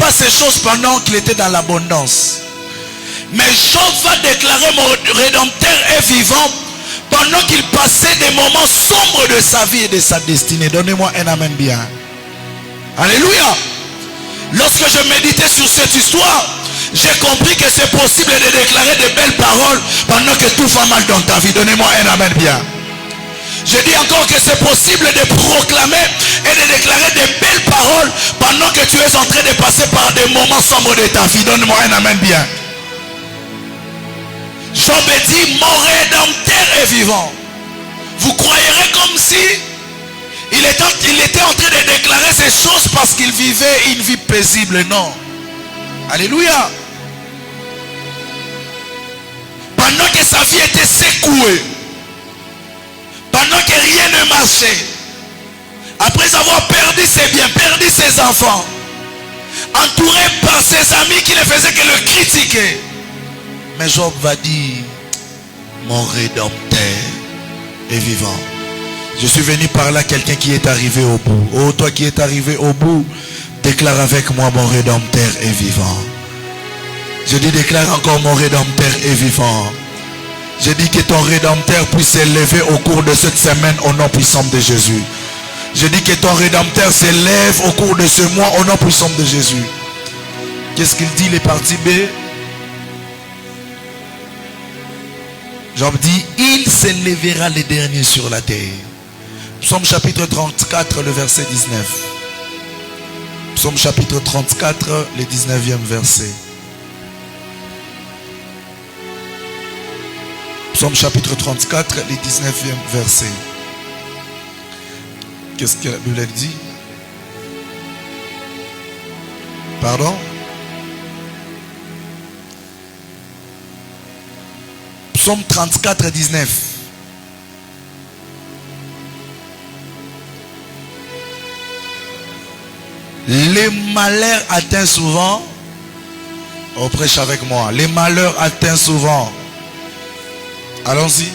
pas ces choses pendant qu'il était dans l'abondance. Mais Job va déclarer: mon Rédempteur est vivant, pendant qu'il passait des moments sombres de sa vie et de sa destinée. Donnez-moi un amen bien. Alléluia. Lorsque je méditais sur cette histoire, j'ai compris que c'est possible de déclarer de belles paroles pendant que tout va mal dans ta vie. Donnez-moi un amen bien. Je dis encore que c'est possible de proclamer et de déclarer de belles paroles pendant que tu es en train de passer par des moments sombres de ta vie. Donne-moi un amen bien. Job dit: mon Rédempteur est vivant. Vous croyerez comme si il était en train de déclarer ces choses parce qu'il vivait une vie paisible. Non. Alléluia. Pendant que sa vie était secouée, pendant que rien ne marchait, après avoir perdu ses biens, perdu ses enfants, entouré par ses amis qui ne faisaient que le critiquer, mais Job va dire: mon Rédempteur est vivant. Je suis venu par là quelqu'un qui est arrivé au bout. Oh, toi qui es arrivé au bout, déclare avec moi: mon Rédempteur est vivant. Je dis: déclare encore: mon Rédempteur est vivant. Je dis que ton Rédempteur puisse s'élever au cours de cette semaine au nom puissant de Jésus. Je dis que ton Rédempteur s'élève au cours de ce mois au nom puissant de Jésus. Qu'est-ce qu'il dit, les parties B? Job dit: il s'élèvera les derniers sur la terre. Psaume chapitre 34, le verset 19. Psaume chapitre 34, le 19e verset. Psaume chapitre 34, le 19e verset. Qu'est-ce que la Bible dit? Pardon? Psaume 34, 19. Les malheurs atteignent souvent. On prêche avec moi. Les malheurs atteignent souvent. Allons-y.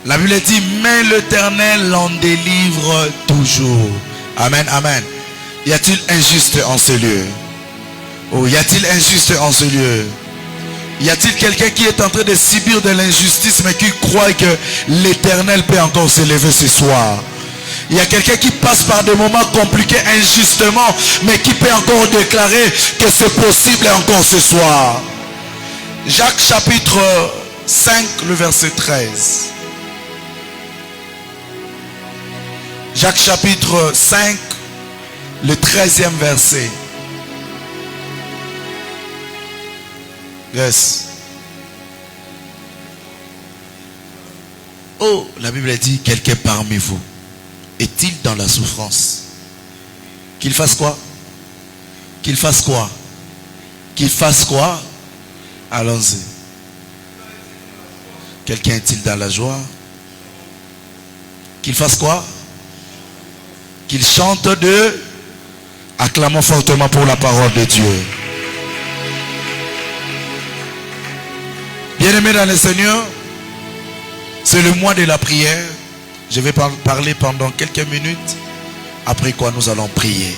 La Bible dit: mais l'Éternel en délivre toujours. Amen, amen. Y a-t-il injuste en ce lieu? Oh, y a-t-il injuste en ce lieu? Y a-t-il quelqu'un qui est en train de subir de l'injustice mais qui croit que l'Éternel peut encore s'élever ce soir? Il y a quelqu'un qui passe par des moments compliqués injustement mais qui peut encore déclarer que c'est possible encore ce soir. Jacques chapitre 5, le verset 13. Jacques chapitre 5, le 13e verset. Yes. Oh, la Bible dit: quelqu'un parmi vous est-il dans la souffrance? Qu'il fasse quoi? Qu'il fasse quoi? Qu'il fasse quoi? Allons-y. Quelqu'un est-il dans la joie? Qu'il fasse quoi? Qu'il chante de... Acclamons fortement pour la parole de Dieu. Bien-aimés dans le Seigneur, c'est le mois de la prière. Je vais parler pendant quelques minutes, après quoi nous allons prier.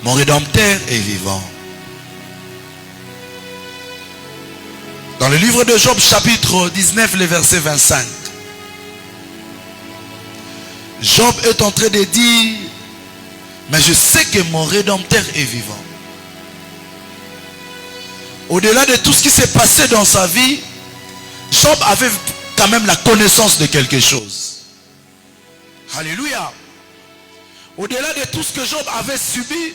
Mon Rédempteur est vivant. Dans le livre de Job chapitre 19, le verset 25, Job est en train de dire: mais je sais que mon Rédempteur est vivant. Au-delà de tout ce qui s'est passé dans sa vie, Job avait quand même la connaissance de quelque chose. Alléluia. Au-delà de tout ce que Job avait subi,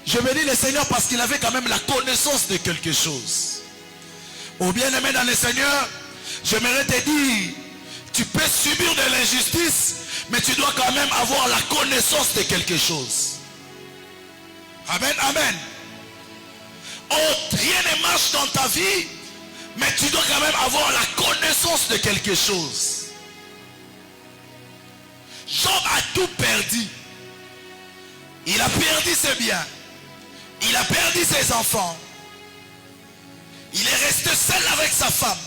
je bénis le Seigneur parce qu'il avait quand même la connaissance de quelque chose. Oh bien-aimé dans le Seigneur, j'aimerais te dire, tu peux subir de l'injustice, mais tu dois quand même avoir la connaissance de quelque chose. Amen, amen. Oh, rien ne marche dans ta vie, mais tu dois quand même avoir la connaissance de quelque chose. Job a tout perdu. Il a perdu ses biens. Il a perdu ses enfants. Il est resté seul avec sa femme.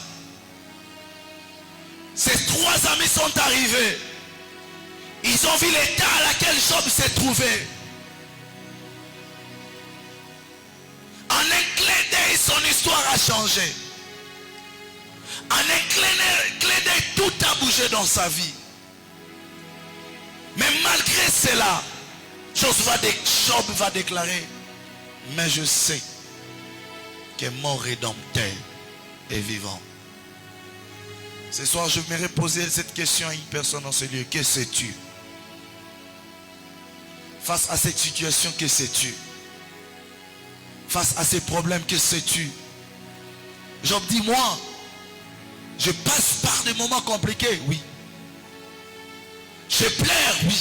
Ses trois amis sont arrivés. Ils ont vu l'état à laquelle Job s'est trouvé. histoire a changé. En un clin d'œil, tout a bougé dans sa vie. Mais malgré cela, Job va déclarer, mais je sais que mon Rédempteur est vivant. Ce soir, je voudrais poser cette question à une personne dans ce lieu. Que sais-tu? Face à cette situation, que sais-tu? Face à ces problèmes, que sais-tu? Job dit, moi, je passe par des moments compliqués, oui. Je pleure, oui.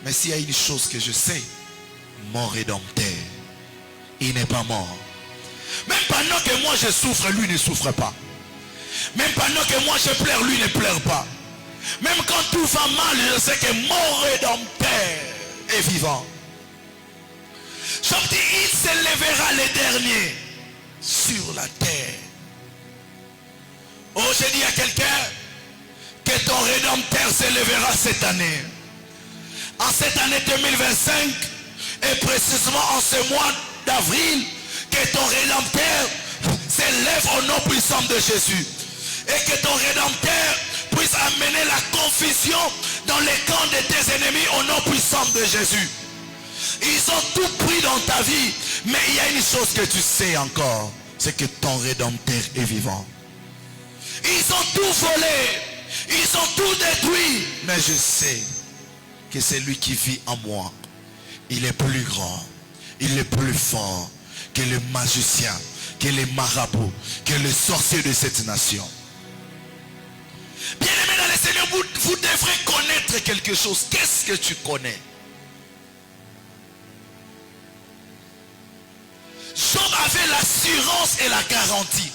Mais s'il y a une chose que je sais, mon Rédempteur, il n'est pas mort. Même pendant que moi je souffre, lui ne souffre pas. Même pendant que moi je pleure, lui ne pleure pas. Même quand tout va mal, je sais que mon Rédempteur est vivant. Job dit, il s'élèvera le dernier sur la terre. Oh, j'ai dit à quelqu'un que ton Rédempteur s'élèvera cette année. En cette année 2025, et précisément en ce mois d'avril, que ton Rédempteur s'élève au nom puissant de Jésus. Et que ton Rédempteur puisse amener la confusion dans les camps de tes ennemis au nom puissant de Jésus. Ils ont tout pris dans ta vie, mais il y a une chose que tu sais encore, c'est que ton Rédempteur est vivant. Ils ont tout volé, ils ont tout détruit, mais je sais que c'est lui qui vit en moi. Il est plus grand, il est plus fort que les magiciens, que les marabouts, que les sorciers de cette nation. Bien aimé dans le Seigneur, vous devrez connaître quelque chose. Qu'est-ce que tu connais? Job avait l'assurance et la garantie.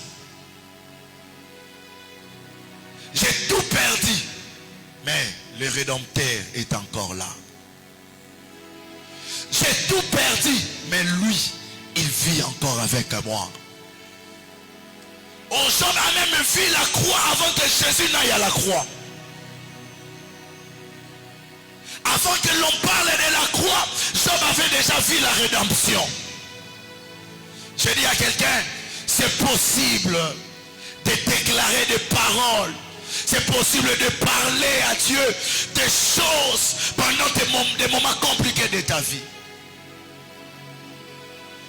J'ai tout perdu, mais le Rédempteur est encore là. J'ai tout perdu, mais lui, il vit encore avec moi. Oh, Job a même vu la croix avant que Jésus n'aille à la croix. Avant que l'on parle de la croix, Job avait déjà vu la rédemption. Je dis à quelqu'un, c'est possible de déclarer des paroles. C'est possible de parler à Dieu des choses pendant des moments compliqués de ta vie.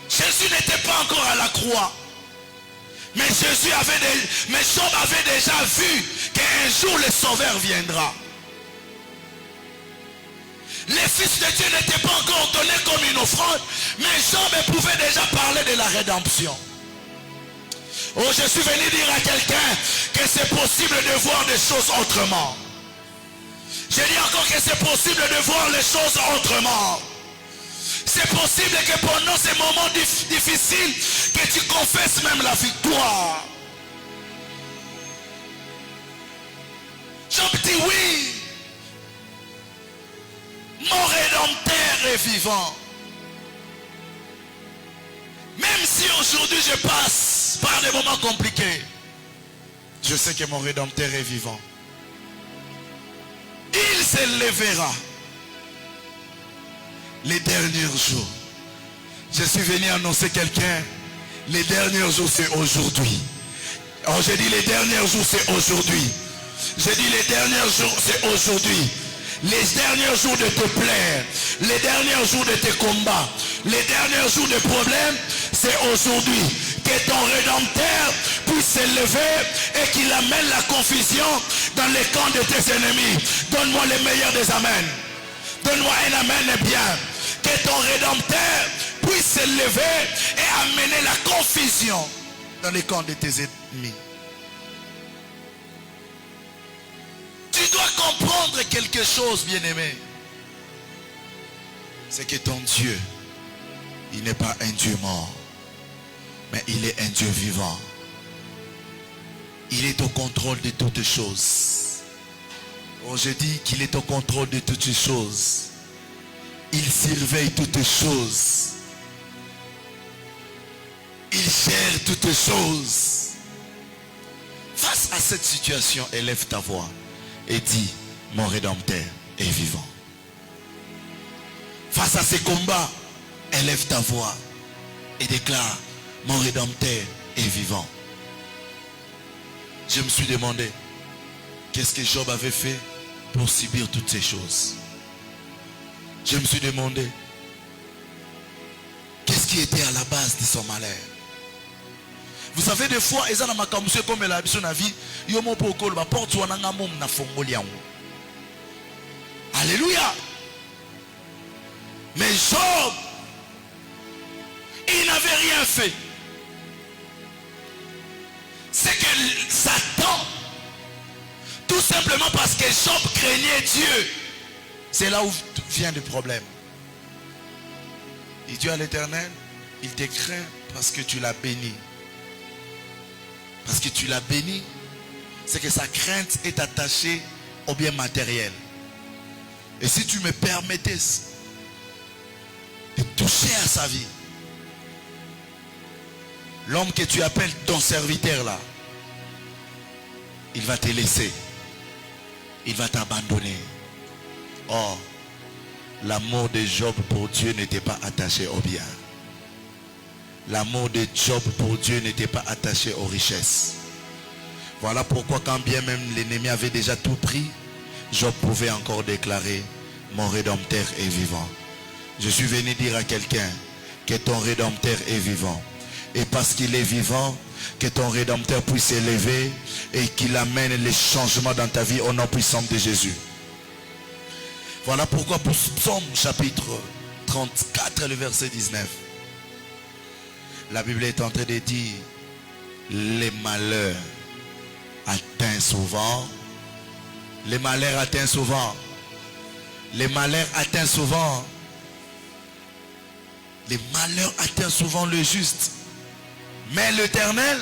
Jésus n'était pas encore à la croix. Mais Job avait déjà vu qu'un jour le Sauveur viendra. Les fils de Dieu n'étaient pas encore donnés comme une offrande, mais Job pouvait déjà parler de la rédemption. Oh, je suis venu dire à quelqu'un que c'est possible de voir des choses autrement. Je dis encore que c'est possible de voir les choses autrement. C'est possible que pendant ces moments difficiles, que tu confesses même la victoire. Job dit oui. Mon Rédempteur est vivant. Même si aujourd'hui je passe par des moments compliqués, je sais que mon Rédempteur est vivant. Il s'élèvera les derniers jours. Je suis venu annoncer quelqu'un. Les derniers jours c'est aujourd'hui. Alors j'ai dit les derniers jours c'est aujourd'hui. J'ai dit les derniers jours c'est aujourd'hui. Les derniers jours de te plaire, les derniers jours de tes combats, les derniers jours de problèmes, c'est aujourd'hui. Que ton Rédempteur puisse s'élever et qu'il amène la confusion dans les camps de tes ennemis. Donne-moi le meilleur des amens. Donne-moi un amen bien. Que ton Rédempteur puisse s'élever et amener la confusion dans les camps de tes ennemis. Tu dois comprendre quelque chose, bien-aimé. C'est que ton Dieu, il n'est pas un Dieu mort, mais il est un Dieu vivant. Il est au contrôle de toutes choses. Oh, je dis qu'il est au contrôle de toutes choses. Il surveille toutes choses. Il gère toutes choses. Face à cette situation, élève ta voix et dis, mon Rédempteur est vivant. Face à ces combats, élève ta voix et déclare, Mon Rédempteur est vivant. Je me suis demandé, qu'est-ce que Job avait fait pour subir toutes ces choses? Je me suis demandé, qu'est-ce qui était à la base de son malheur? Vous savez, des fois, ils ont ma camusée comme la vie, ils ont pour que la porte soit na fongolian. Alléluia. Mais Job, il n'avait rien fait. C'est que Satan, tout simplement parce que Job craignait Dieu, c'est là où vient le problème. Et Dieu à l'Éternel, il te craint parce que tu l'as béni. Parce que tu l'as béni, c'est que sa crainte est attachée au bien matériel. Et si tu me permettais de toucher à sa vie, l'homme que tu appelles ton serviteur là, il va te laisser. Il va t'abandonner. Or, l'amour de Job pour Dieu n'était pas attaché au bien. L'amour de Job pour Dieu n'était pas attaché aux richesses. Voilà pourquoi quand bien même l'ennemi avait déjà tout pris, Job pouvait encore déclarer, mon Rédempteur est vivant. Je suis venu dire à quelqu'un que ton Rédempteur est vivant. Et parce qu'il est vivant, que ton Rédempteur puisse s'élever et qu'il amène les changements dans ta vie au nom puissant de Jésus. Voilà pourquoi pour Psaume chapitre 34, le verset 19, la Bible est en train de dire, les malheurs atteignent souvent, les malheurs atteignent souvent, les malheurs atteignent souvent, les malheurs atteignent souvent le juste. Mais l'Éternel,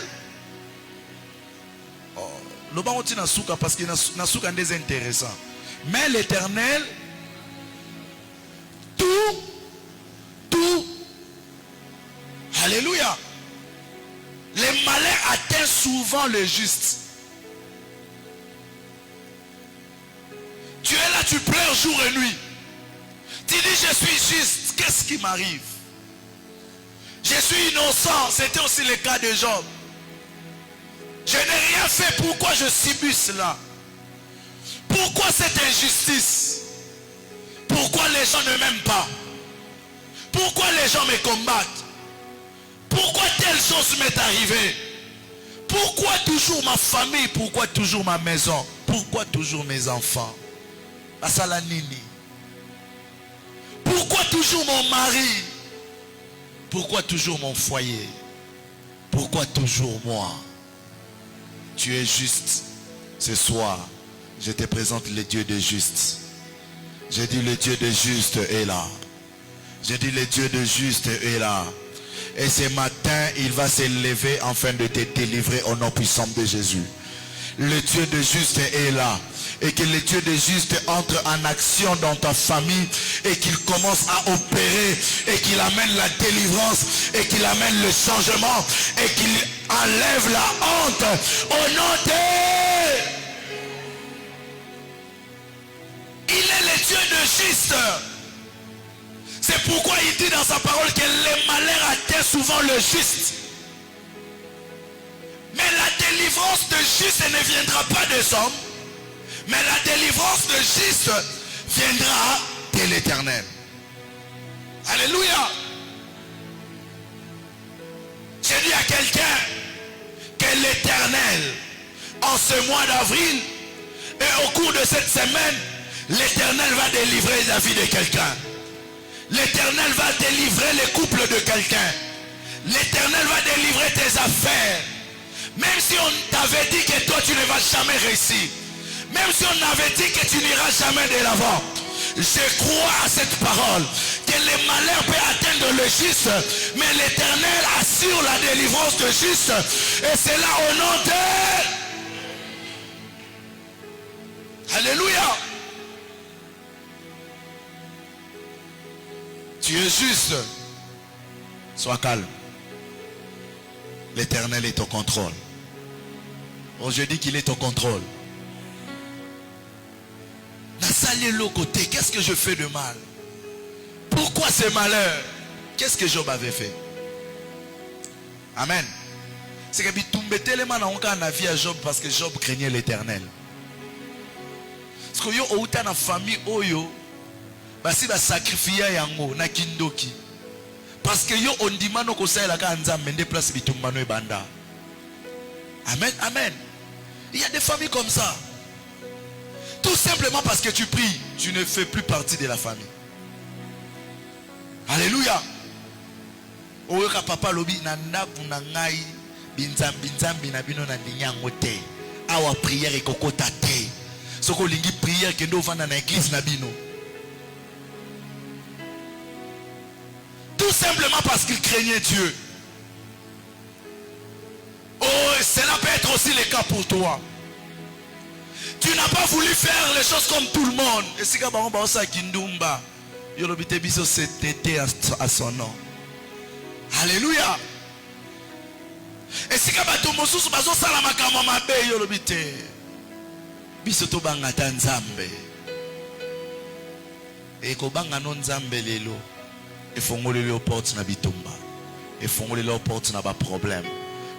le bon on souka parce que nasuka des intéressant. Mais l'Éternel, tout, alléluia. Les malheurs atteignent souvent le juste. Tu es là, tu pleures jour et nuit. Tu dis je suis juste, qu'est-ce qui m'arrive? Je suis innocent, c'était aussi le cas de Job. Je n'ai rien fait, pourquoi je subis cela? Pourquoi cette injustice? Pourquoi les gens ne m'aiment pas? Pourquoi les gens me combattent? Pourquoi telle chose m'est arrivée? Pourquoi toujours ma famille? Pourquoi toujours ma maison? Pourquoi toujours mes enfants? Asalanini. Pourquoi toujours mon mari? Pourquoi toujours mon foyer? Pourquoi toujours moi? Tu es juste. Ce soir, je te présente le Dieu de juste. J'ai dit le Dieu de juste est là. J'ai dit le Dieu de juste est là. Et ce matin, il va s'élever afin de te délivrer au nom puissant de Jésus. Le Dieu de juste est là. Et que le Dieu de juste entre en action dans ta famille et qu'il commence à opérer et qu'il amène la délivrance et qu'il amène le changement et qu'il enlève la honte au nom de... Il est le Dieu de juste. C'est pourquoi il dit dans sa parole que les malheurs atteignent souvent le juste. Mais la délivrance de juste ne viendra pas des hommes. Mais la délivrance de juste viendra de l'Éternel. Alléluia. J'ai dit à quelqu'un que l'Éternel, en ce mois d'avril et au cours de cette semaine, l'Éternel va délivrer la vie de quelqu'un. L'Éternel va délivrer le couple de quelqu'un. L'Éternel va délivrer tes affaires. Même si on t'avait dit que toi tu ne vas jamais réussir. Même si on avait dit que tu n'iras jamais de l'avant. Je crois à cette parole. Que les malheurs peuvent atteindre le juste. Mais l'Éternel assure la délivrance de juste. Et c'est là au nom de... Alléluia. Tu es juste. Sois calme. L'Éternel est au contrôle. Oh, je dis qu'il est au contrôle. L'autre côté, qu'est-ce que je fais de mal? Pourquoi ce malheur? Qu'est-ce que Job avait fait? Amen. C'est que bitumbe tellement na onka na vie à Job parce que Job craignait l'Éternel. Parce que yo outa na famille oyo basi ba sacrifier yango na kindoki. Parce que yo ondima no kosaela ka nzambe nde place bitumba no ebanda. Amen, amen. Il y a des familles comme ça. Tout simplement parce que tu pries, tu ne fais plus partie de la famille. Alléluia. Oyoka papa lobi na ndabu na ngai binzambi na bino na ndinyango te. Awa prière ekokota te. Soko lingi prière kendo vanda na église na bino. Tout simplement parce qu'il craignait Dieu. Oh, cela peut être aussi le cas pour toi. Tu n'as pas voulu faire les choses comme tout le monde. Et si Gabaron Baosa Kindumba, Yorobite Biso s'est têté à son nom. Alléluia. Et si Gabato Mosus Bazo Salamaka Mamabe, Yorobite Biso Tobanga Tanzambe. Et Kobanga non Zambe Lelo. Et Fongole le porte na bitumba. Et Fongole le porte na ba problème.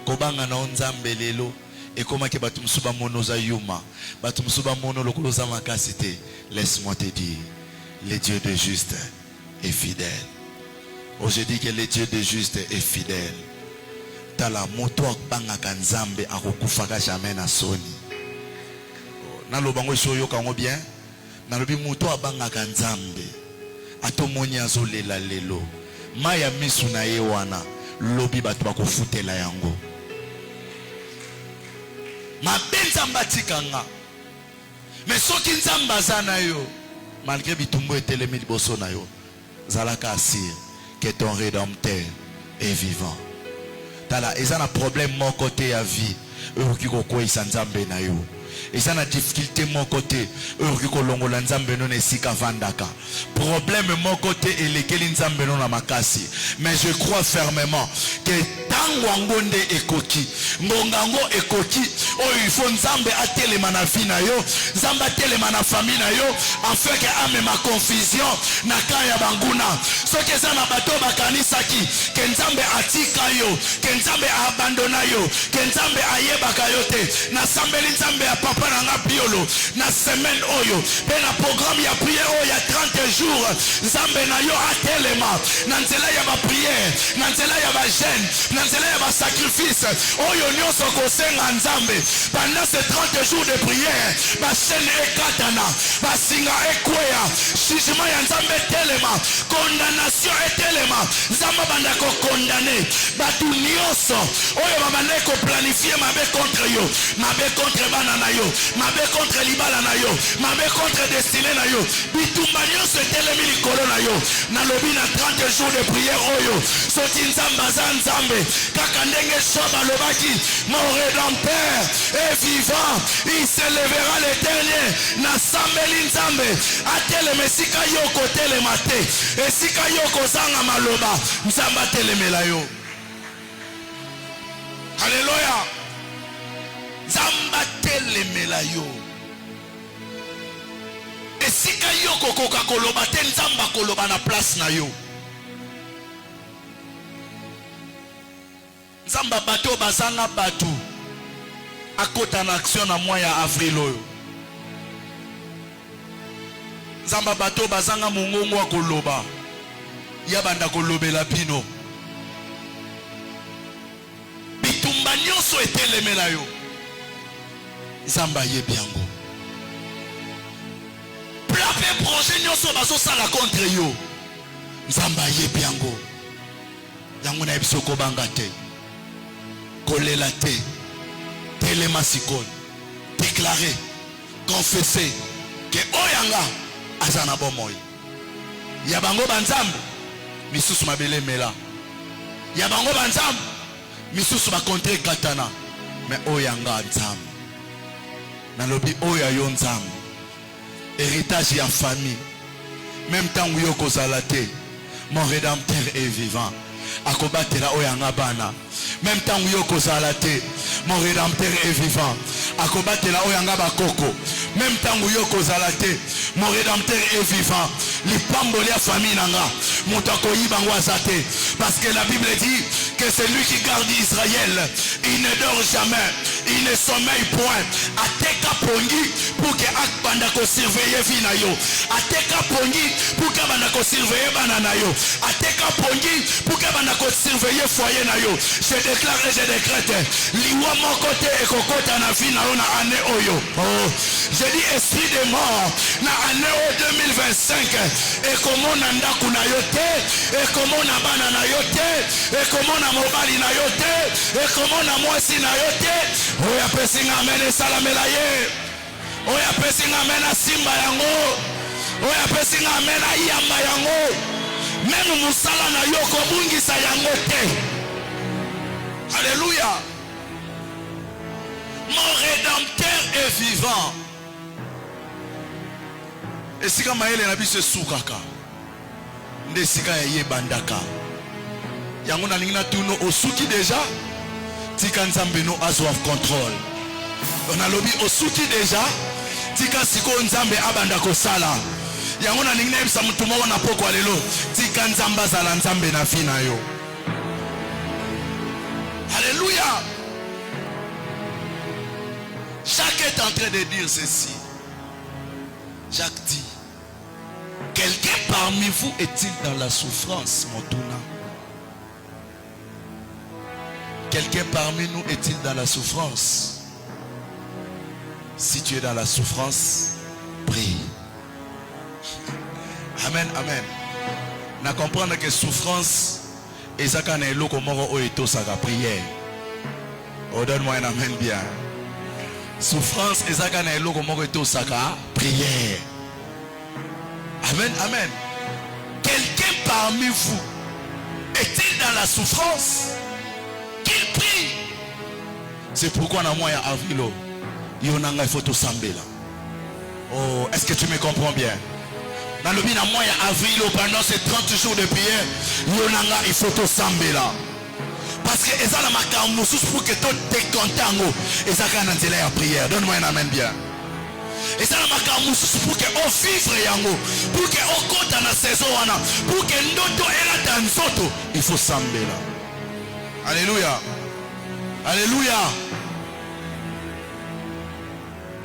Kobanga non Zambe Lelo. Et comment que batum suba mono za yuma, batum suba mono lokolo za makasite. Laisse-moi te dire, le Dieu de juste est fidèle. Oh, je dis que le Dieu de juste est fidèle. Tala moto banga kanzambe akokufaka jamais na soni. Na lobango soyo kango bien. Na lobi moto banga kanzambe. Atomoni azolela lelo. Maya misu na ye wana lobi batu bakofutela yango. Ma benzamba tikanga. Mais soki nzamba zana yo, malgré bitumbo etelemi liboso na yo, zalaka asir que ton rédempteur est vivant. Tala ezana problème mon côté ya vie, euki kokwisa nzambe na yo. Ezana difficulté mon côté, euki kolongola nzambe no nesika vandaka. Problème mon côté elekeli nzambe no na makasi. Mais je crois fermement que tango ekoki, ngongango ekoki. Oh, il faut nzambe atelema na vie na yo, nzambe atelema na famille na yo, afin que ame ma confusion na kaya banguna. Ce que ça na bato bakanisaki, que nzambe atika yo, que nzambe abandona yo, que nzambe ayebaka yo te. Na sambeli nzambe ya papa na nga biolo, na semaine oyo, pe na programme ya prière oyo ya 30 jours, nzambe na yo atelema, na nzela ya ba prière, na nzela ya ba jeûne, na nzela ya ba sacrifice, oyo nyonso kosenga nzambe. Pendant ces 30 jours de prière, ma chaîne est katana, ma singa est kwea, jugement ya nzambe telema, condamnation est telema, nzamba banda ko condamné, batu nyonso, oyo babanda ko planifier mabe contre yo, mabe contre bana na yo, mabe contre libala na yo, mabe contre destiné na yo, bitumba nyonso telemi likolo na yo, na lobi na 30 jours de prière oyo, soti nzamba za nzambe, kaka ndenge soba lobaki, mon rédempteur est vivant, il se lèvera le dernier. Na sambeli nzambe ateleme sika yoko telema te, esika yoko zanga maloba nzamba telemela yo. Alléluia. Nzamba telemela yo. Esika yoko koka koloba te nzamba koloba na place na yo. Nzamba bato bazanga batu akota na action na mois ya avril oyo. Nzamba bato bazanga mongongo akoloba ya banda kolobela bino. Bitumba nyonso etelemela yo. Nzamba yebi yango. Plape projet nyonso bazo sala contre yo. Nzamba yebi yango. Yango na ebiso ko banga te. Kolela te. Telema sikon. Déclarer, confesser que oyanga azana bomoy. Yabango banzambe misusu mabele mela. Yabango banzambe misusu ba contre katana. Mais oyanga nzambe. Na lobi oya yo nzambe. Héritage ya famille. Même temps où yo kozala te, mon rédempteur est vivant. Akobatela oyanga bana. Même temps où yo kozala te, mon rédempteur est vivant. Akobatela oyanga bakoko. Même temps où yo kozala te, mon rédempteur est vivant. Lipambo lia famille nanga. Mutako yibango azate. Parce que la Bible dit que que c'est lui qui garde Israël. Il ne dort jamais, il ne sommeille point. Ateka pongi pour que Akbandako surveille Vinayo. Ateka pongi pour que Bandako surveille Bananayo. Ateka pongi pour que Bandako surveille foyer Nayo. Je déclare et je décrète. Liwa mon côté et kokota na Vinayo na année Oyo. Oh, je dis esprit de mort na année 2025. Et comment nanda kuna yote, et comment na bana na yote, et comment na mobali na yote, et comment na mwasi na yote. Oya pesinga amene salamela ye. Oya pesinga amena simba yango. Oya pesinga amena yamba yango. Même musala na yoko bungisa yango te. Alléluia. Mon rédempteur est vivant. Et si comme maël na biso sukaka. Ndesika ya ye bandaka. Yango na lingina tuno osuki déjà. Tika nzambe no azwa contrôle. On a lobby osuki déjà. Tika siko nzambe abanda kosala. Yango na lingina ebisa mutu moko na poko lelo. Tika nzamba zala nzambe na fina yo. Alléluia. Jacques est en train de dire ceci. Jacques dit, quelqu'un parmi vous est-il dans la souffrance, mon Touna? Quelqu'un parmi nous est-il dans la souffrance? Si tu es dans la souffrance, prie. Amen, amen. Na comprendre que souffrance et ça quand est l'eau moro oito ça prière. Oh, donne-moi un amen bien. Souffrance et ça quand est l'eau moro oito ça prière. Amen, amen. Quelqu'un parmi vous est-il dans la souffrance? Qu'il prie. C'est pourquoi on a moyen avrilo. Il faut tout sambela. Oh, est-ce que tu me comprends bien? Dans le bien à moyen avrilo pendant ces 30 jours de prière, il faut tout sambela. Parce que ça la makamousus pour que tout décontent. Et ça quand on la prière. Donne-moi un amen bien. Et ça la makamousus pour que on vivre yango, pour que on compte dans la saison wana, pour que ndoto ela dans soto, il faut sambela. Alléluia. Alléluia.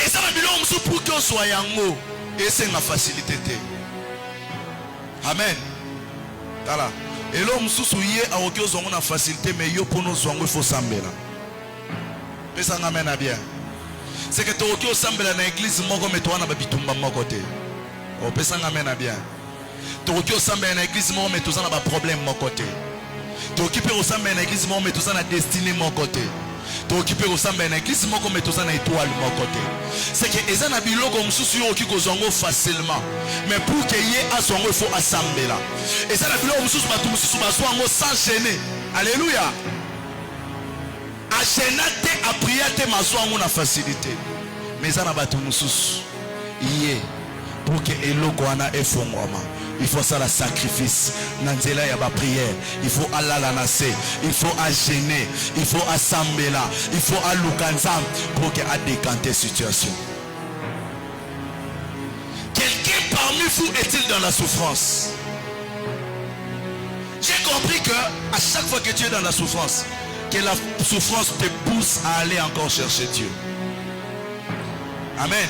Et ça va bien pour que soit yango. Et c'est ma facilité. Amen. Voilà. Et l'homme sous-souillé a aucun zongo na facilité, mais yo pour nous zongo il faut sambela. Et ça n'amène à bien. C'est que tu as aucun sambela dans l'église, moko mais toi na babitumba moko te. Oh, ça n'amène à bien. Tu as aucun sambela dans l'église, moko mais toi na ba problème moko te. Tu occupé au sambela dans l'église, moko mais toi na destinée moko te. Tu occupé au sambela dans l'église, moko mais toi na étoile moko te. C'est que eza na biloko mususu yo okiko zongo facilement, mais pour que yé a zongo il faut assembler là. Et ça na biloko mususu batu mususu bazwango sans gêner. Alléluia. A gêner a prier te mazwango na facilité. Mais ça na batu mususu yé pour que eloko wana efongwama. Il faut ça la sacrifice. Nanzela ya ba prière. Il faut Allah la nasse. Il faut à gêner. Il faut assembler là. Il faut à lukanzam pour que a décanter situation. Quelqu'un parmi vous est-il dans la souffrance? J'ai compris que à chaque fois que tu es dans la souffrance, que la souffrance te pousse à aller encore chercher Dieu. Amen.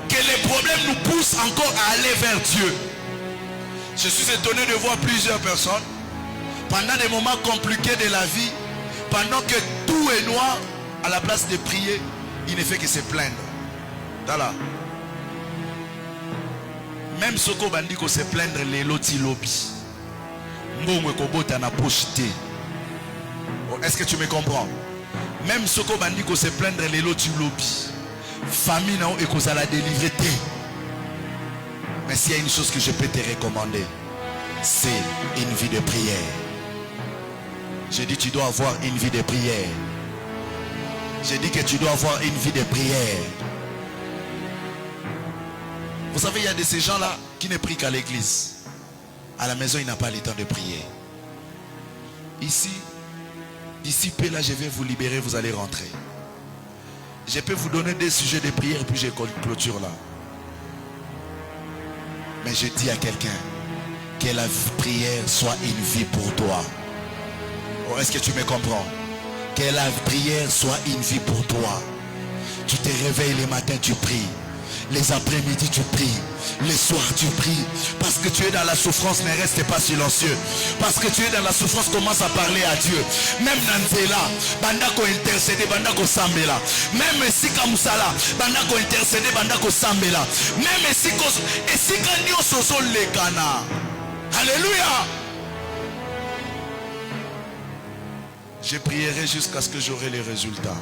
Que les problèmes nous poussent encore à aller vers Dieu. Je suis étonné de voir plusieurs personnes pendant des moments compliqués de la vie, pendant que tout est noir, à la place de prier, il ne fait que se plaindre. Voilà. Même ce qu'on dit que se plaindre les loti lobby. Est-ce que tu me comprends? Même ce qu'on dit que se plaindre les loti lobby. Famille non et qu'on a la délivrer. Mais s'il y a une chose que je peux te recommander, c'est une vie de prière. Je dis tu dois avoir une vie de prière. Je dis que tu dois avoir une vie de prière. Vous savez, il y a de ces gens-là qui ne prient qu'à l'église. À la maison, il n'a pas le temps de prier. Ici, d'ici peu là, je vais vous libérer, vous allez rentrer. Je peux vous donner des sujets de prière et puis je clôture là. Mais je dis à quelqu'un que la prière soit une vie pour toi. Oh, est-ce que tu me comprends? Que la prière soit une vie pour toi. Tu te réveilles les matins, tu pries. Les après-midi, tu pries. Les soirs, tu pries. Parce que tu es dans la souffrance, ne reste pas silencieux. Parce que tu es dans la souffrance, commence à parler à Dieu. Même Nanzela, bandako intercéder, bandako sambela. Même si Kamusala, bandako intercéder, bandako sambela. Même si Kanyo Soso Lekana. Alléluia. Je prierai jusqu'à ce que j'aurai les résultats.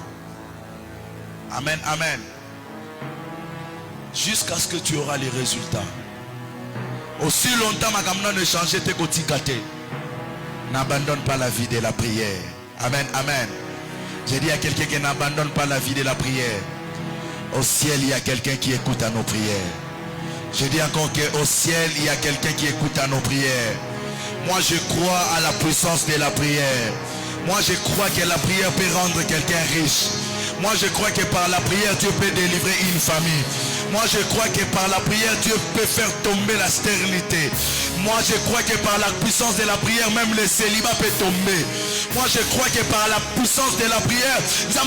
Amen, amen. Jusqu'à ce que tu auras les résultats. Aussi longtemps ma gamna ne change tes kotikate. N'abandonne pas la vie de la prière. Amen, amen. J'ai dit à quelqu'un qui n'abandonne pas la vie de la prière. Au ciel, il y a quelqu'un qui écoute à nos prières. Je dis encore qu'au ciel, il y a quelqu'un qui écoute à nos prières. Moi, je crois à la puissance de la prière. Moi, je crois que la prière peut rendre quelqu'un riche. Moi, je crois que par la prière, Dieu peut délivrer une famille. Moi, je crois que par la prière, Dieu peut faire tomber la stérilité. Moi, je crois que par la puissance de la prière, même le célibat peut tomber. Moi, je crois que par la puissance de la prière, sa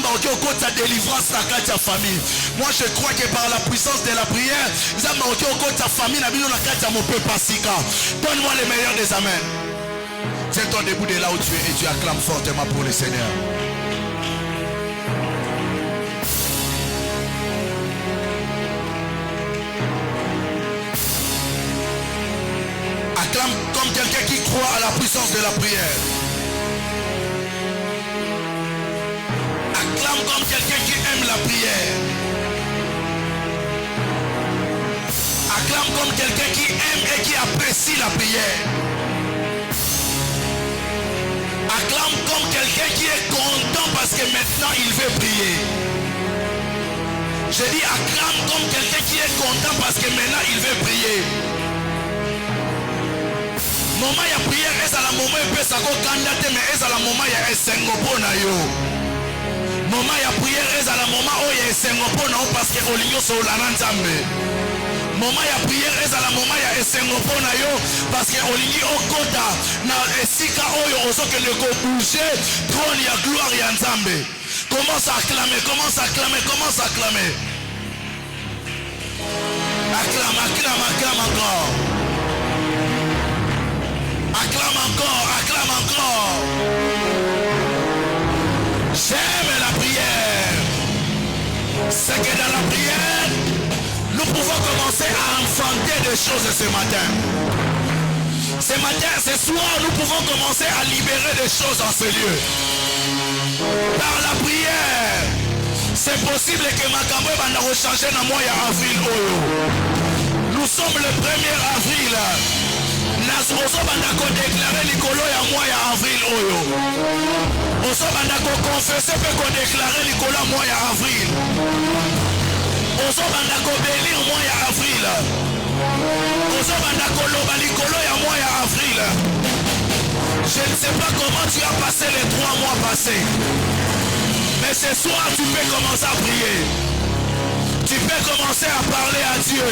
délivrance dans ta famille. Moi, je crois que par la puissance de la prière, sa famille donne-moi le meilleur des amens. Tiens-toi debout de là où tu es et tu acclames fortement pour le Seigneur. Acclame comme quelqu'un qui croit à la puissance de la prière. Acclame comme quelqu'un qui aime la prière. Acclame comme quelqu'un qui aime et qui apprécie la prière. Acclame comme quelqu'un qui est content parce que maintenant il veut prier. Je dis acclame comme quelqu'un qui est content parce que maintenant il veut prier. Moment ya prière est à la moment et peut s'accommoder candidater mais est à la moment ya esengopo na yo. Moment ya prière est à la moment où ya esengopo na yo parce que olingo so la nzambe. Moment ya prière est à la moment ya esengopo na yo parce que olingi okota na esika oyo osoke ne ko bouger trône ya gloire ya nzambe. Commence à acclamer, commence à acclamer, commence à acclamer. Acclame, acclame, acclame encore. Acclame encore, acclame encore. J'aime la prière. C'est que dans la prière, nous pouvons commencer à enfanter des choses ce matin. Ce matin, ce soir, nous pouvons commencer à libérer des choses en ce lieu. Par la prière, c'est possible que Makambo va changer dans le mois d'avril. Nous sommes le 1er avril. Nous avons déclaré l'icolo ya mois d'avril. Nous avons confessé que déclarer l'icolo ya mois d'avril. Nous avons bénir mois d'avril. Nous avons loba l'icolo ya mois d'avril. Je ne sais pas comment tu as passé les 3 mois passés. Mais ce soir, tu peux commencer à prier. Tu peux commencer à parler à Dieu.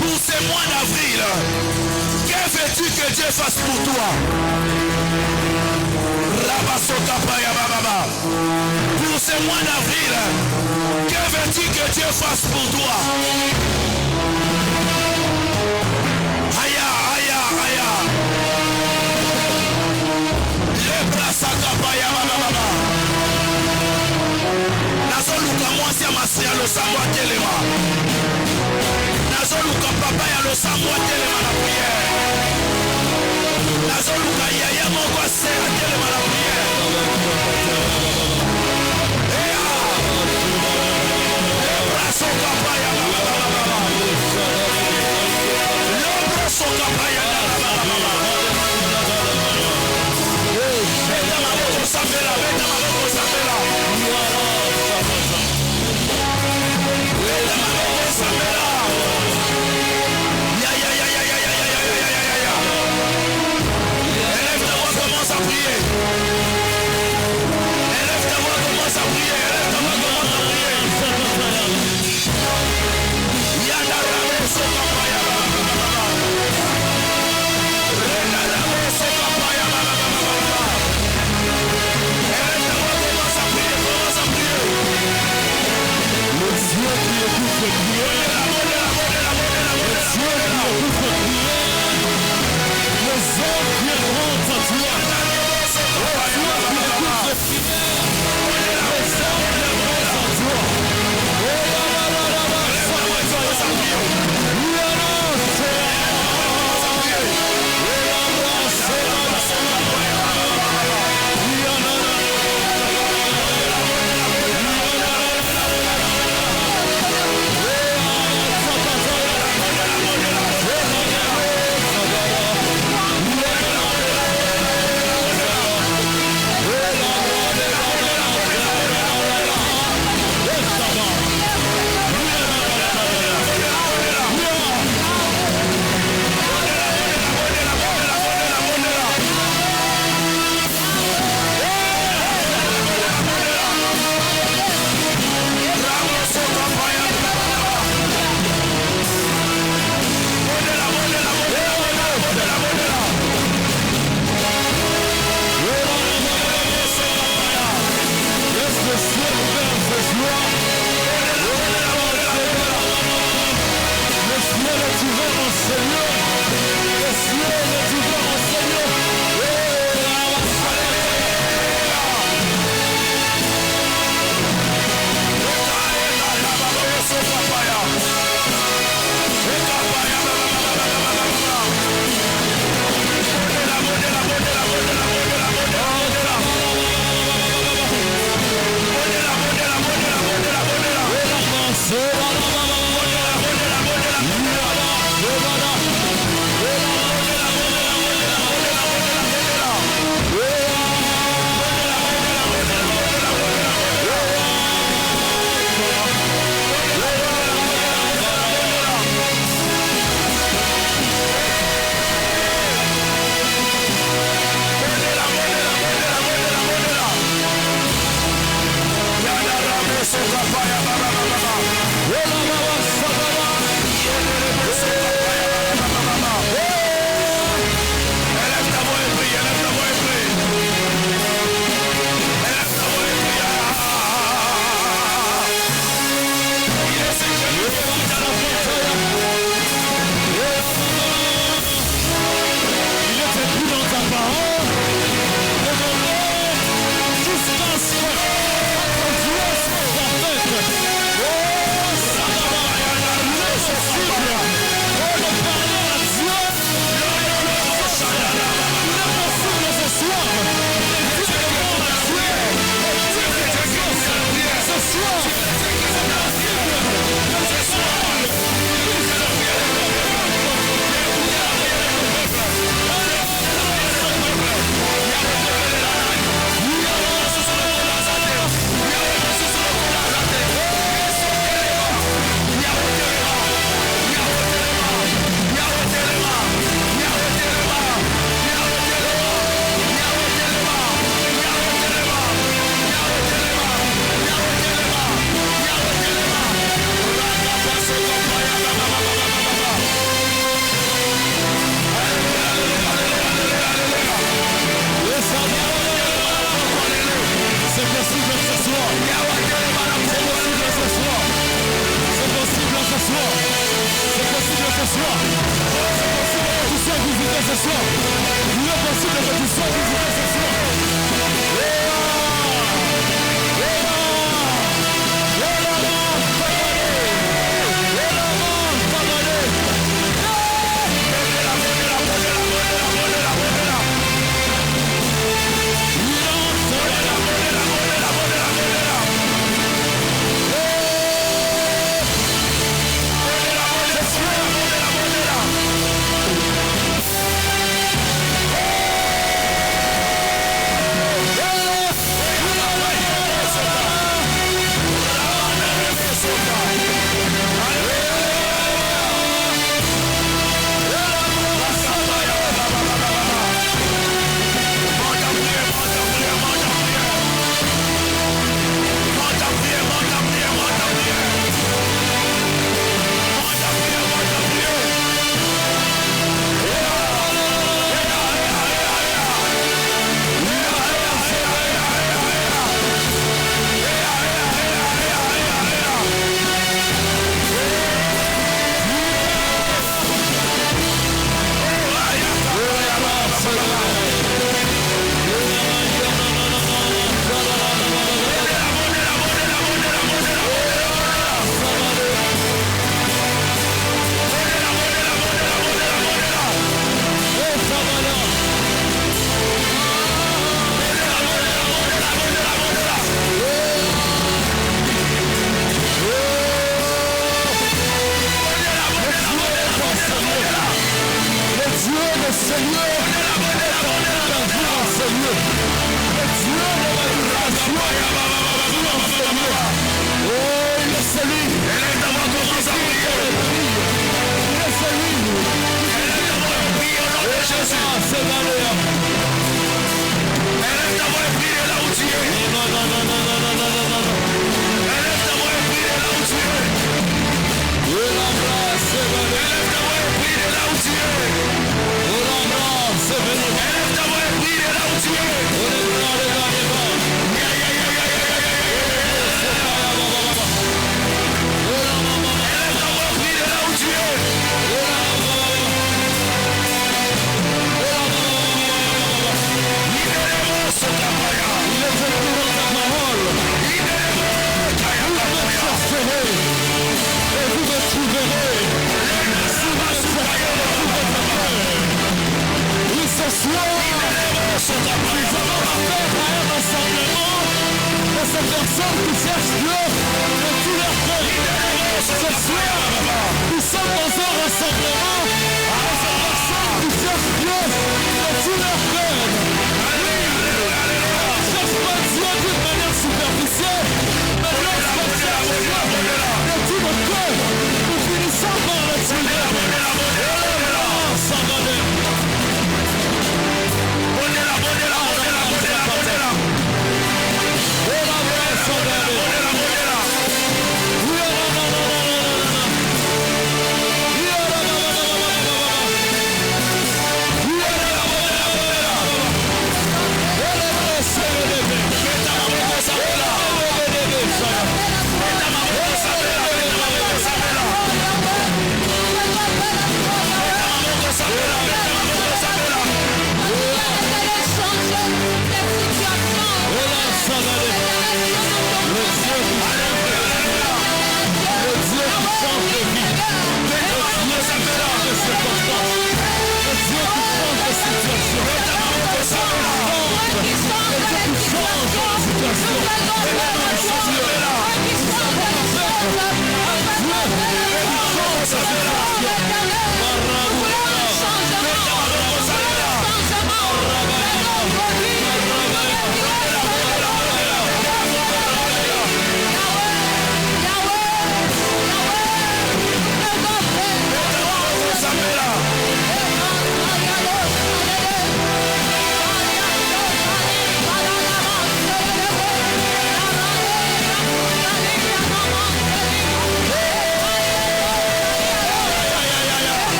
Pour ce mois d'avril, que veux-tu que Dieu fasse pour toi? Pour ce mois d'avril, que veux-tu que Dieu fasse pour toi? Aya, aya, aya. Nazoluka mwasi ya masi ya losambo atelema. Nazoluka papa ya losambo atelema na prière. Nazoluka yaya moko ase atelema na prière. Lebraso papa ya baba. Lebraso papa ya baba. Beta maboko sambela, beta maboko sambela. Beta maboko sambela. Ya ya ya ya ya ya ya ya.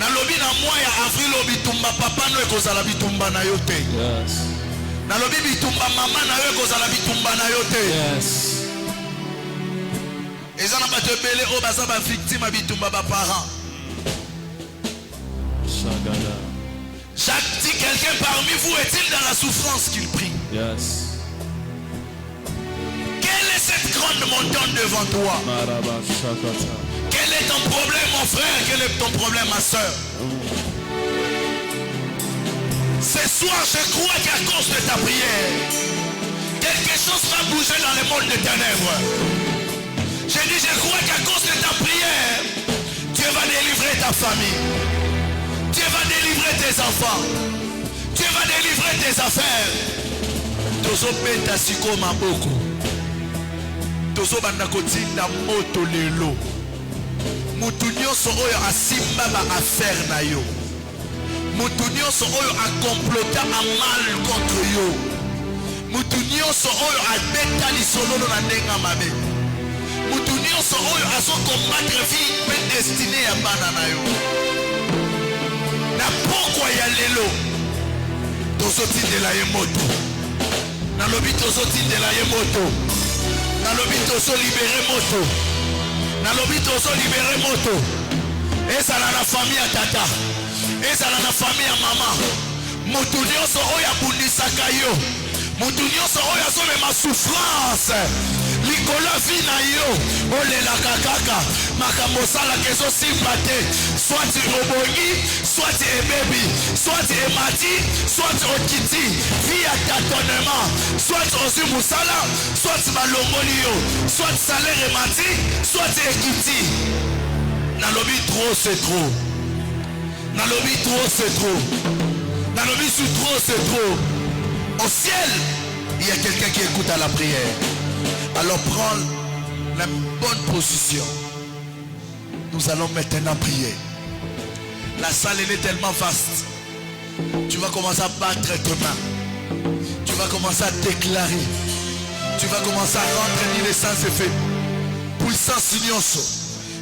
Nalobi na mois ya avril bitumba papa no ekozala bitumba na yo te. Yes. Nalobi bitumba mama na yo ekozala bitumba na yo te. Yes. Eza na bato ebele oyo baza ba victime bitumba ba parents. Shagada. Chaque dit quelqu'un parmi vous est-il dans la souffrance qu'il prie? Yes. Quelle est cette grande montagne devant toi? Maraba Shakata. Quel est ton problème mon frère? Quel est ton problème ma soeur? Ce soir je crois qu'à cause de ta prière, quelque chose va bouger dans le monde des ténèbres. Je dis je crois qu'à cause de ta prière, Dieu va délivrer ta famille. Dieu va délivrer tes enfants. Dieu va délivrer tes affaires. Tozo beta siko maboko. Tozo banda kotinda moto lelo. Mutu nyonso oyo asimba ba affaire na yo. Mutu nyonso oyo akomplota a mal contre yo. Mutu nyonso oyo abeta lisolo na ndenga mabe. Mutu nyonso oyo azo combattre vie pe destinée ya bana na yo. Na pokwa ya lelo tozotindela ye moto. Nalobi tozotindela ye moto. Nalobi tozolibere moto. Nalobi tozolibere moto. Ezala na famille ya tata, ezala na famille ya mama. Mutu nyonso oyo abundisaka yo, mutu nyonso oyo azomema souffrance likolo vi na yo, olelaka kaka makambo osalaka ezosimba te. Soit obongi, soit ebebi, soit emati, soit okiti vi ya tâtonnement, soit ozwi mosala, soit balongoli yo, soit salaire emati, soit ekiti. Nalobi trop c'est trop. Nalobi trop c'est trop. Nalobi sous trop c'est trop. Au ciel, il y a quelqu'un qui écoute à la prière. Alors prends la bonne position. Nous allons maintenant prier. La salle elle est tellement vaste. Tu vas commencer à battre tes mains. Tu vas commencer à déclarer. Tu vas commencer à rendre une naissance fait. Puissance nyonso.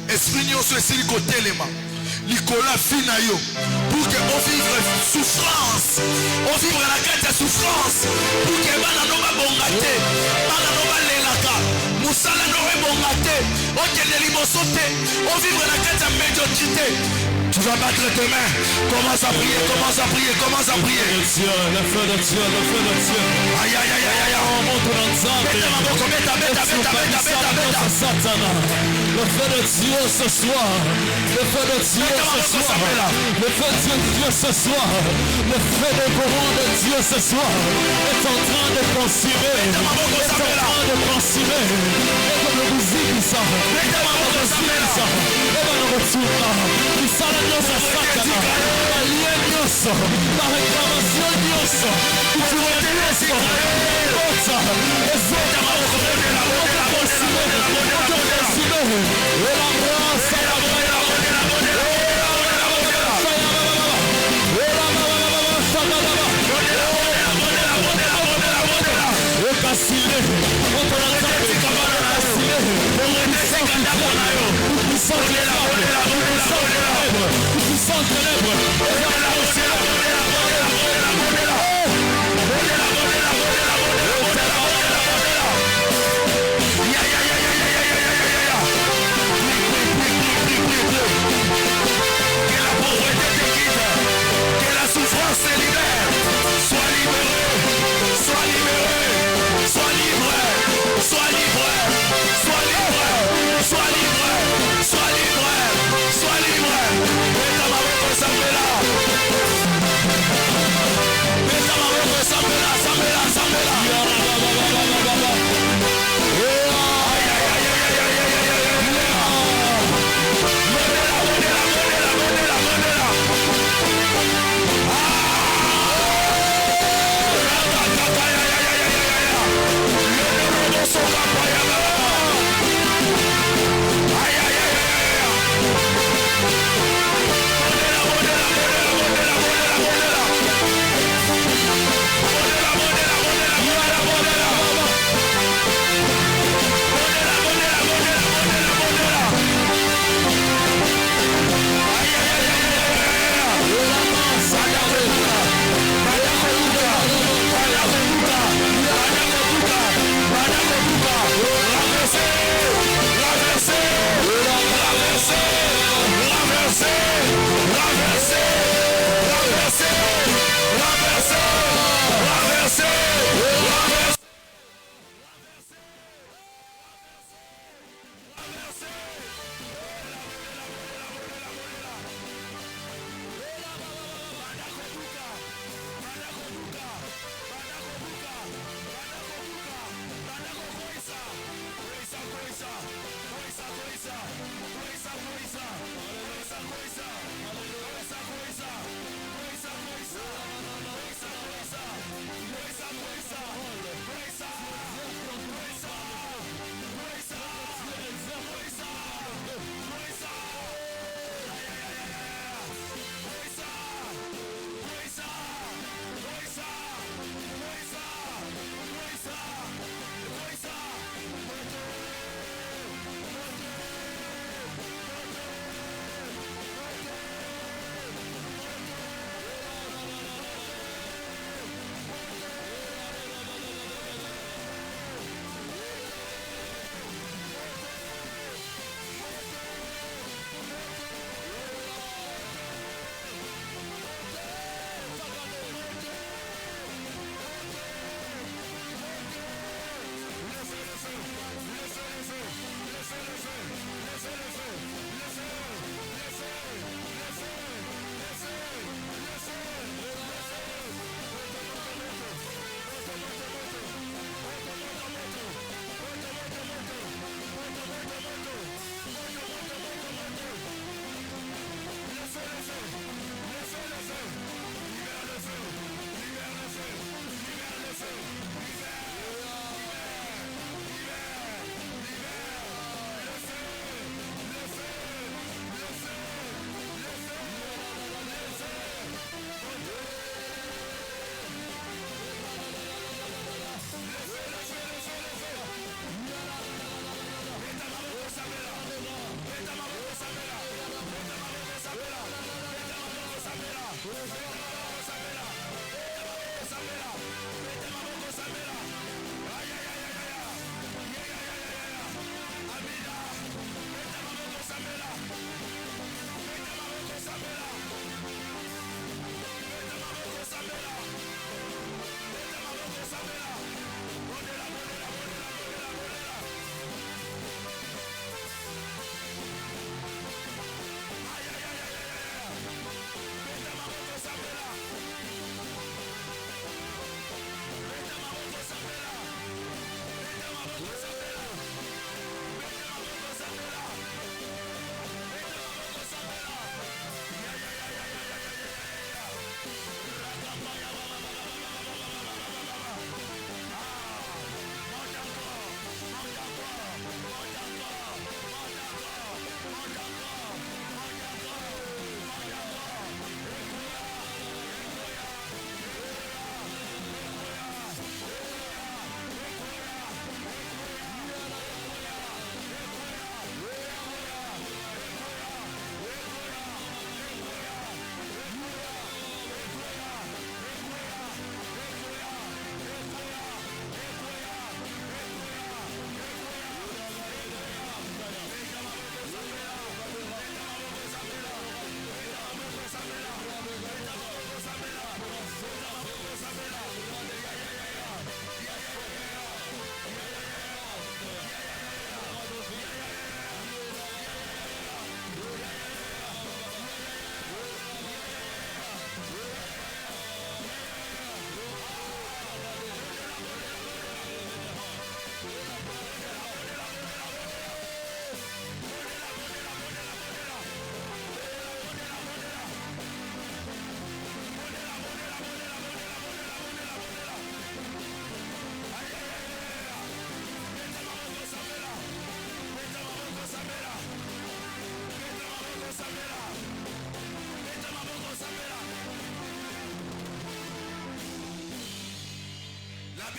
Esprit nyonso esili kotelema. Nicolas Finayo pour que on vivre souffrance, on vivre la carte de souffrance pour que bana no ba bongate, bana no ba lelaka, musala no ba bongate, on kende liboso te, on vivre la carte de médiocrité. Tu vas battre tes mains, commence à prier, commence à prier, commence à prier. Le feu de Dieu, le feu de Dieu. Aïe aïe aïe aïe aïe. On monte dans le sang. Beta maboko, beta beta beta beta beta beta. Satana. Le feu de Dieu ce soir. Le feu de Dieu ce soir. Le feu de Dieu ce soir. Le feu de courant de Dieu ce soir est en train de consumer. Est en train de consumer. Et comme le musique ça. Et comme le musique ça. Et comme le retour. Il s'arrête dans sa satana. La lien nyonso. La réclamation nyonso. Tu retires ça. Ota. Et ça. Aïe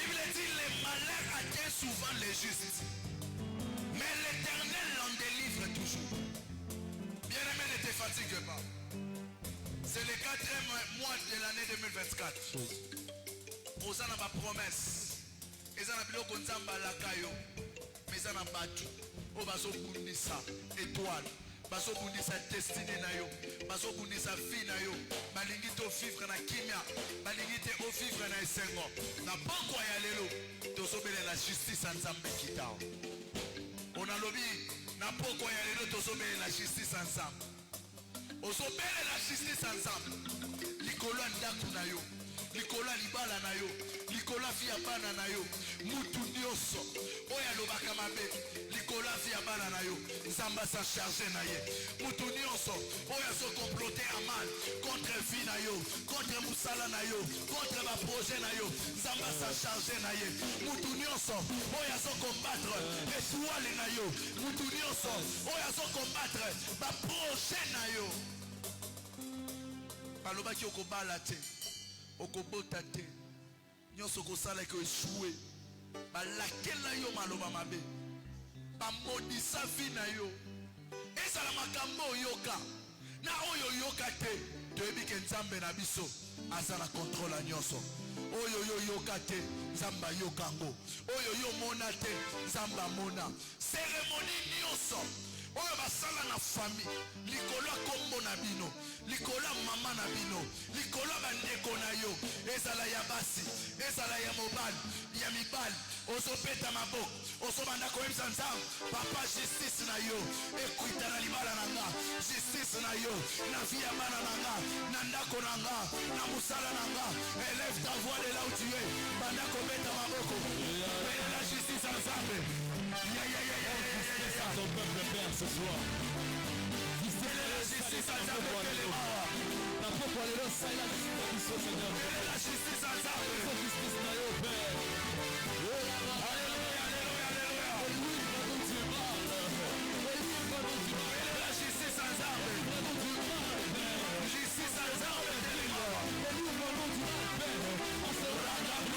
Bible dit les malheurs atteignent souvent les justes, mais l'Éternel l'en délivre toujours. Bien-aimé, ne te fatigue pas. C'est le 4e mois de l'année 2024. Vous avez ma promesse. Vous avez biloko nzamba lakayo. Mais vous avez battu. Vous avez bundisa étoile. Vous avez bundisa destinée na yo. Vous avez bundisa vie na yo. Balingi to vivre na kimia. Balingi te o vivre na esengo. Na poko ya lelo. Tozobele la justice nzambe kitao. On a lobby. Na poko ya lelo tozobele la justice ensemble. Ozobele la justice ensemble. Likola ndaku na yo. Likola libala na yo. Likola via bana na yo. Mutu nyoso. Oya lobaka mabe. Likola via bana na yo. Zamba sa charge na ye. Mutu nyoso. Oya so comploter a mal. Contre vie na yo. Contre musala na yo. Contre ma projet na yo. Zamba sa charge na ye. Mutu nyoso. Oya so combattre. Étoile na yo. Mutu nyoso. Oya so combattre. Ma projet na yo. Balobaki okobala te. Okobota te. Nyonso kosala ko échoué. Balakela yo maloba mabe. Bamodisa vie na yo. Ezala makambo yoka. Na oyo yoka te. Toyebi ke nzambe na biso azala contrôle nyonso. Oyo yoka te. Nzamba yokango. Oyo yo mona te. Nzamba mona. Cérémonie nyonso. Oyo basala na famille. Likolo kombo na bino. Likolo mama na bino. Likolo bandeko na yo. Ezala ya basi. Ezala ya mobali. Ya mibali. Ozopeta maboko. Ozobanda koyebisa nzambe. Papa justice na yo. Ekuita na libala na nga. Justice na yo. Na vie ya bana na nga. Na ndako na nga. Na musala na nga. Élève ta voix de là où tu es. Banda kobeta maboko. Pele la justice ensemble. Ton peuple Père ce soir. Justice ensemble. La propre alléluia, ça y est, la justice Seigneur. La justice ensemble. La justice na yo Père. Alléluia, alléluia, alléluia. Oui, quand tu es mal. Oui, quand tu es mal. La justice ensemble. Quand tu es mal, Père. Justice ensemble. Oui, quand tu es mal, Père. On se regarde.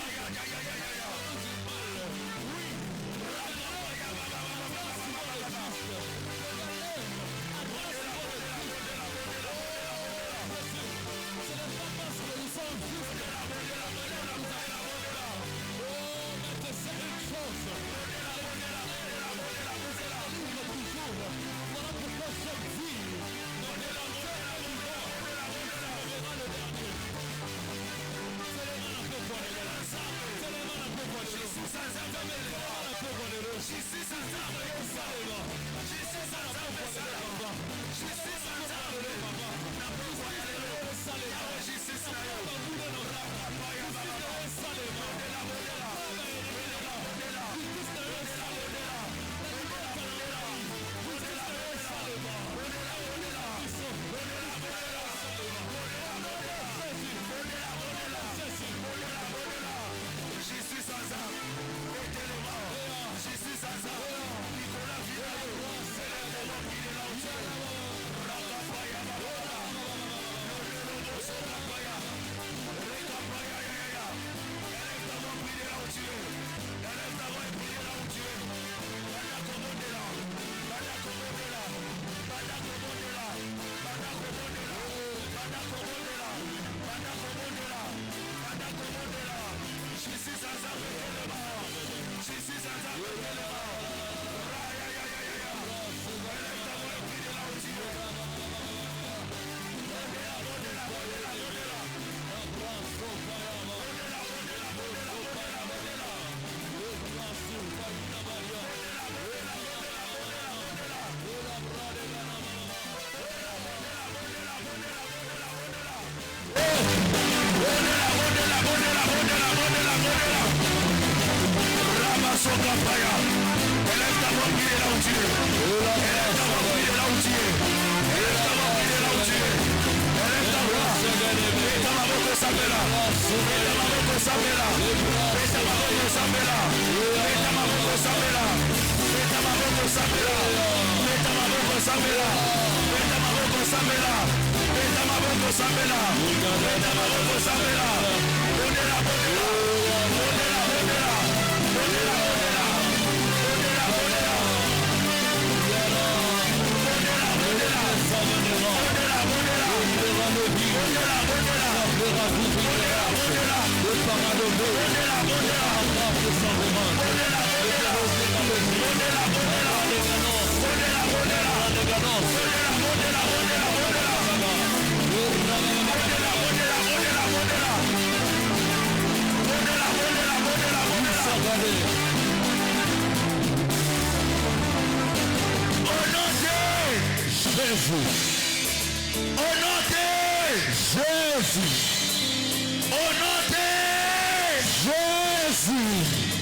Samela,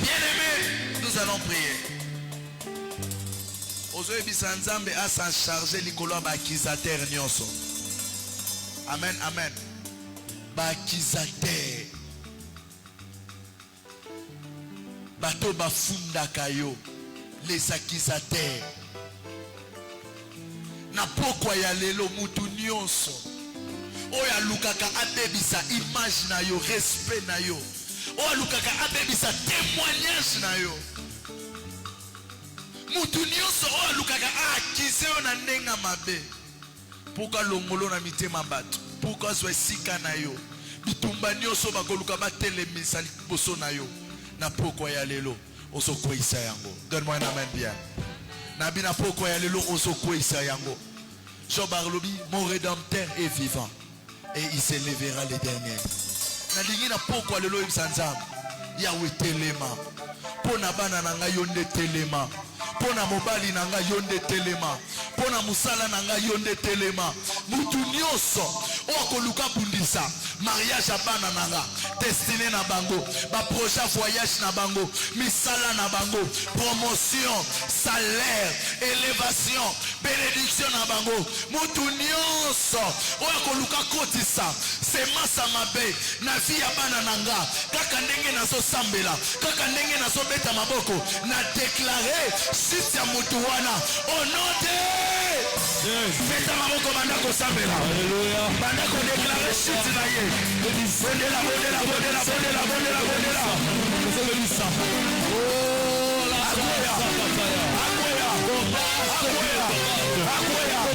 Bien-aimés, nous allons prier. Aujourd'hui, Nzambe a s'en chargé likolo b'accusateur nyonso. Amen, amen. B'accusateur. Bato bafunda kayo. Les accusateurs. Na pokwa ya lelo mutu nyonso. Oya lukaka abebisa image na yo, respect na yo. Oya lukaka abebisa témoignage na yo. Mutu nyonso oya lukaka akize yo na ndenga mabe. Pourquoi longolo na mitema bato? Pourquoi zwa sika na yo? Bitumba nyonso bakoluka batelemisa liboso na yo. Na pokwa ya lelo ozokwisa yango. Donne-moi un amen bien. Nabina pokwa ya lelo ozokwisa yango. Job Arlobi, mon rédempteur est vivant et il se lèvera les derniers. Nalingi na pokwa lelo imsanzam. Yahweh telema. Pona bana nanga yonde telema. Pona mobali nanga yonde telema. Pona musala nanga yonde telema. Mutu nyonso okoluka bundisa mariage abana nanga, destiné na bango, ba projet voyage na bango, misala na bango, promotion, salaire, élévation, bénédiction na bango. Mutu nyonso okoluka kotisa semasa mabe na vie ya bana nanga, kaka ndenge nazo sambela, kaka ndenge nazo beta maboko, na déclarer site ya mutu wana au nom de beta maboko banda ko sambela. Alléluia. Banda ko déclarer site na ye. Bondela, bondela, bondela, bondela, bondela, bondela. Oh la akoya. Akoya. Akoya. Akoya.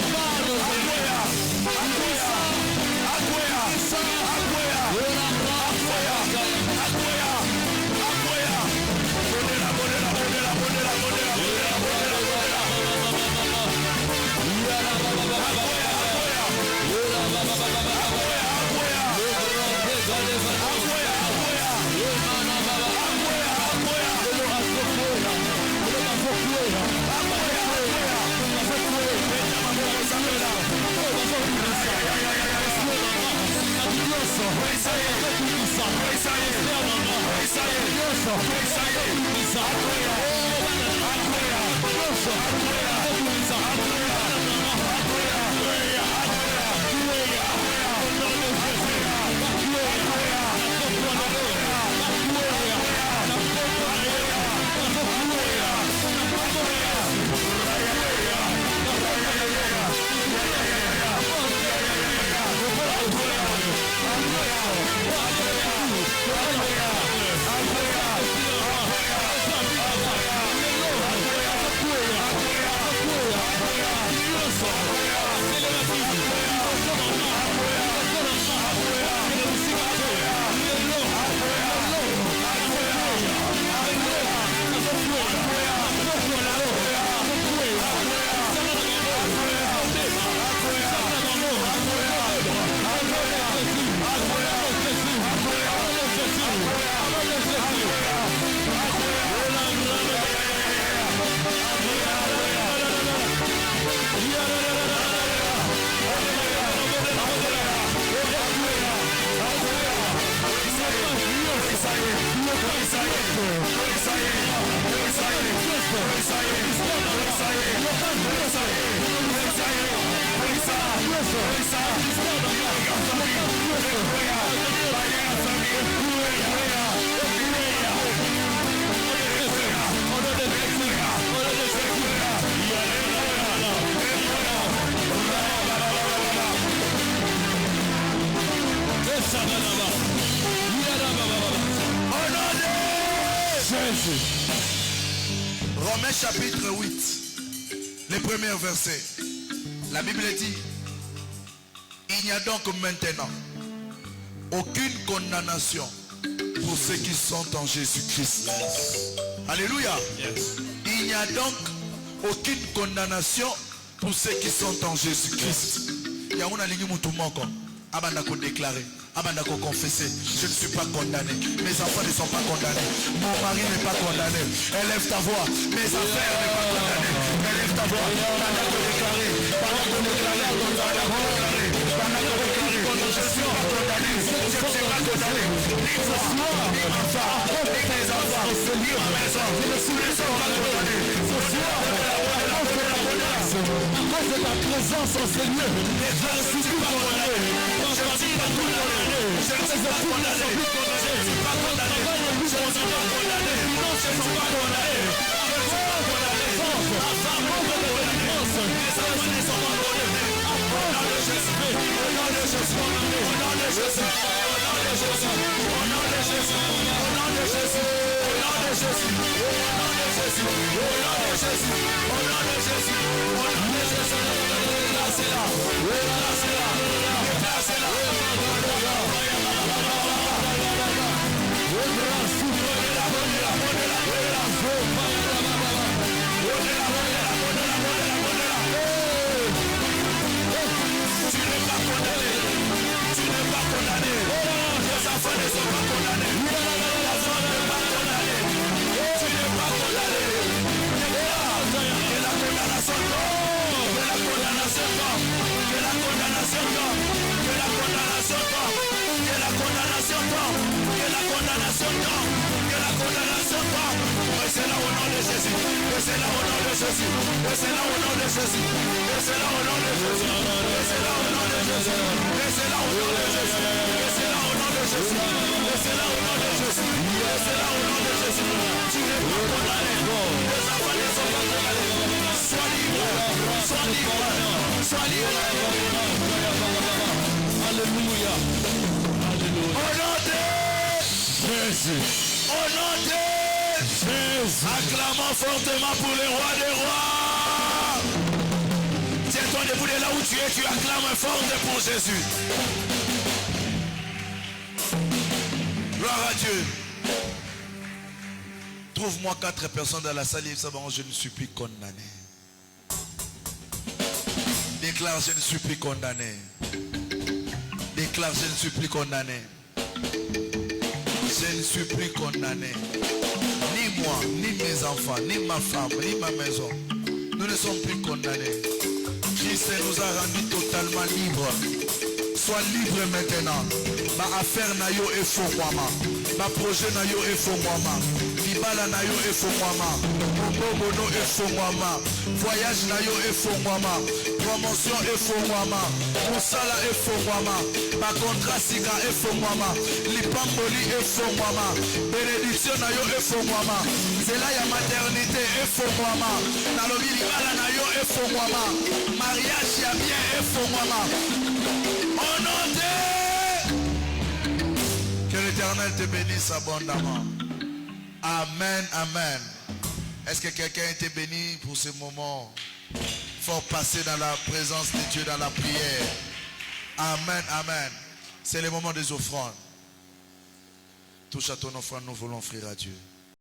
Romains chapitre 8, le premier verset. La Bible dit, il n'y a donc maintenant aucune condamnation pour ceux qui sont en Jésus-Christ. Yes. Alléluia. Yes. Il n'y a donc aucune condamnation pour ceux qui sont en Jésus-Christ. Il y a un alignement tout le monde. Abanda ko déclarer, abanda ko confesser, je ne suis pas condamné. Mes enfants ne sont pas condamnés. Mon mari n'est pas condamné. Élève ta voix. Mes affaires ne sont pas condamnées. Élève ta voix. Abanda ko déclarer, abanda ko déclarer, abanda ko déclarer, abanda ko déclarer. Je ne suis pas condamné. Je ne suis pas condamné. Ni moi, ni ma femme, ni mes enfants, ni ma maison. Je ne suis pas condamné. Ce soir, à cause de ta présence au Seigneur, je ne suis pas condamné. Je ne suis pas condamné. Je ne suis pas condamné. Je ne suis pas condamné. Je ne suis pas condamné. Je ne suis pas condamné. Je ne suis pas condamné. Ma femme n'est pas condamnée. Mes enfants ne sont pas condamnés. Au nom de Jésus. Au nom de Jésus. Au nom de Jésus. Au nom de Jésus. Au nom de Jésus. Au nom de Jésus. Au nom de Jésus. Au nom de Jésus. Au nom de Jésus. Au nom de Jésus. Au nom de Jésus. Déclassez-la. Déclassez-la. Déclassez-la. Tu n'es pas condamné. Tu n'es pas condamné. Les enfants ne sont pas condamnés. La femme n'est pas condamnée. Tu n'es pas condamné. Que la condamnation tombe. Que la condamnation tombe. Que la condamnation tombe. Que la condamnation tombe. Que la condamnation tombe. Que la condamnation tombe. Que la condamnation tombe. C'est là au nom de Jésus. C'est là au nom de Jésus. C'est là au nom de Jésus. C'est là au nom de Jésus. C'est là au nom de Jésus. C'est là au nom de Jésus. C'est là au nom de Jésus. C'est là au nom de Jésus. C'est là au nom de Jésus. Tu n'es pas condamné. Les enfants ne sont pas condamnés. Sois libre. Sois libre. Sois libre. Alléluia. Alléluia. Au nom de Jésus. Au nom de Jésus. acclamons fortement pour le roi des rois. Tiens-toi debout de là où tu es, tu acclames fort pour Jésus. Gloire à Dieu. Trouve-moi 4 personnes dans la salle et ça va, je ne suis plus condamné. Déclare, je ne suis plus condamné. Déclare, je ne suis plus condamné. Je ne suis plus condamné. Ni moi, ni mes enfants, ni ma femme, ni ma maison. Nous ne sommes plus condamnés. Christ nous a rendus totalement libres. Sois libre maintenant. Ma affaire na yo e fo mwama. Ma projet na yo e fo mwama. Libala na yo e fo mwama. Mobobo no e fo mwama. Voyage na yo e fo mwama. Promotion e fo mwama. Mosala e fo mwama. Ma contrat sika e fo mwama. Lipamboli e fo mwama. Bénédiction na yo e fo mwama. Zela ya maternité e fo mwama. Nalobi libala na yo e fo mwama. Mariage ya bien e fo mwama. Au nom de... Que l'Éternel te bénisse abondamment. Amen, amen. Est-ce que quelqu'un a été béni pour ce moment? Faut passer dans la présence de Dieu, dans la prière. Amen, amen. C'est le moment des offrandes. Touche à ton offrande, nous voulons offrir à Dieu.